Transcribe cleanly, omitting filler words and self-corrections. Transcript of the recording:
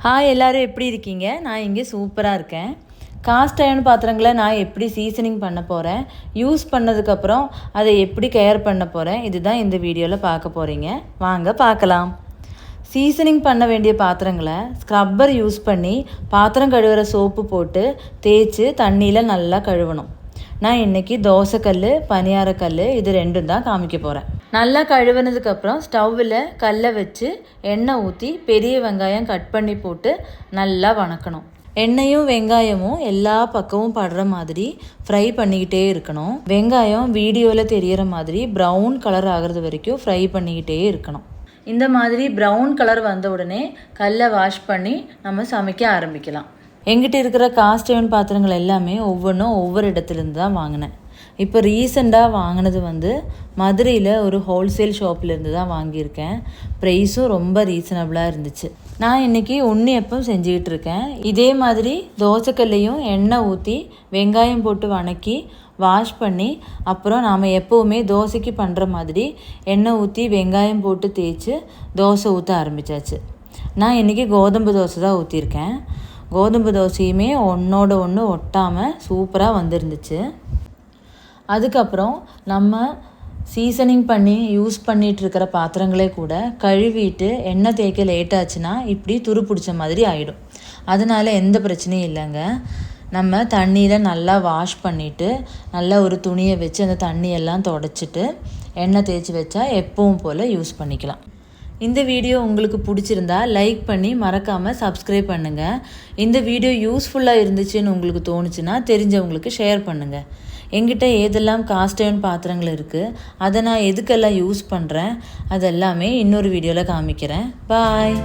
Hi எல்லோரும் எப்படி இருக்கீங்க? நான் இங்கே சூப்பராக இருக்கேன். காஸ்ட் அயர்ன் பாத்திரங்களை நான் எப்படி சீசனிங் பண்ண போகிறேன், யூஸ் பண்ணதுக்கப்புறம் அதை எப்படி கேர் பண்ண போகிறேன், இதுதான் இந்த வீடியோவில் பார்க்க போகிறீங்க. வாங்க பார்க்கலாம். சீசனிங் பண்ண வேண்டிய பாத்திரங்களை ஸ்க்ரப்பர் யூஸ் பண்ணி பாத்திரம் கழுவுற சோப்பு போட்டு தேய்ச்சி தண்ணியில் நல்லா கழுவணும். நான் இன்றைக்கி தோசைக்கல், பனியாரக்கல் இது ரெண்டும் தான் காமிக்க போகிறேன். நல்லா கழுவுனதுக்கப்புறம் ஸ்டவ்வில் கல்லை வச்சு எண்ணெய் ஊற்றி பெரிய வெங்காயம் கட் பண்ணி போட்டு நல்லா வணக்கணும். எண்ணெயும் வெங்காயமும் எல்லா பக்கமும் படுற மாதிரி ஃப்ரை பண்ணிக்கிட்டே இருக்கணும். வெங்காயம் வீடியோவில் தெரிகிற மாதிரி ப்ரௌன் கலர் ஆகிறது வரைக்கும் ஃப்ரை பண்ணிக்கிட்டே இருக்கணும். இந்த மாதிரி ப்ரௌன் கலர் வந்த உடனே கல்லை வாஷ் பண்ணி நம்ம சமைக்க ஆரம்பிக்கலாம். எங்கிட்ட இருக்கிற காஸ்ட் அயர்ன் பாத்திரங்கள் எல்லாமே ஒவ்வொன்றும் ஒவ்வொரு இடத்துலேருந்து தான் வாங்கினேன். இப்போ ரீசெண்டாக வாங்கினது மதுரையில் ஒரு ஹோல்சேல் ஷாப்லேருந்து தான் வாங்கியிருக்கேன். ப்ரைஸும் ரொம்ப ரீசனபிளாக இருந்துச்சு. நான் இன்றைக்கி உண்ணியப்பம் செஞ்சுக்கிட்டு இருக்கேன். இதே மாதிரி தோசைக்கல்லையும் எண்ணெய் ஊற்றி வெங்காயம் போட்டு வணக்கி வாஷ் பண்ணி அப்புறம் நாம் எப்போவுமே தோசைக்கு பண்ணுற மாதிரி எண்ணெய் ஊற்றி வெங்காயம் போட்டு தேய்ச்சி தோசை ஊற்ற ஆரம்பித்தாச்சு. நான் இன்றைக்கி கோதுமை தோசை தான் ஊற்றிருக்கேன். கோதுமை தோசையுமே ஒன்றோட ஒன்று ஒட்டாமல் சூப்பராக வந்துருந்துச்சு. அதுக்கப்புறம் நம்ம சீசனிங் பண்ணி யூஸ் பண்ணிகிட்ருக்கிற பாத்திரங்களே கூட கழுவிட்டு எண்ணெய் தேய்க்க லேட் ஆச்சுன்னா இப்படி துரு பிடிச்ச மாதிரி ஆகிடும். அதனால் எந்த பிரச்சனையும் இல்லைங்க. நம்ம தண்ணியில் நல்லா வாஷ் பண்ணிவிட்டு நல்லா ஒரு துணியை வச்சு அந்த தண்ணியெல்லாம் தொடச்சிட்டு எண்ணெய் தேய்ச்சி வச்சா எப்பவும் போல் யூஸ் பண்ணிக்கலாம். இந்த வீடியோ உங்களுக்கு பிடிச்சிருந்தா லைக் பண்ணி மறக்காமல் சப்ஸ்கிரைப் பண்ணுங்கள். இந்த வீடியோ யூஸ்ஃபுல்லாக இருந்துச்சுன்னு உங்களுக்கு தோணுச்சுன்னா தெரிஞ்சவங்களுக்கு ஷேர் பண்ணுங்கள். எங்கிட்ட ஏதெல்லாம் காஸ்ட் அயர்ன் பாத்திரங்கள் இருக்குது, அதை நான் எதுக்கெல்லாம் யூஸ் பண்ணுறேன் அதெல்லாமே இன்னொரு வீடியோவில் காமிக்கிறேன். பாய்.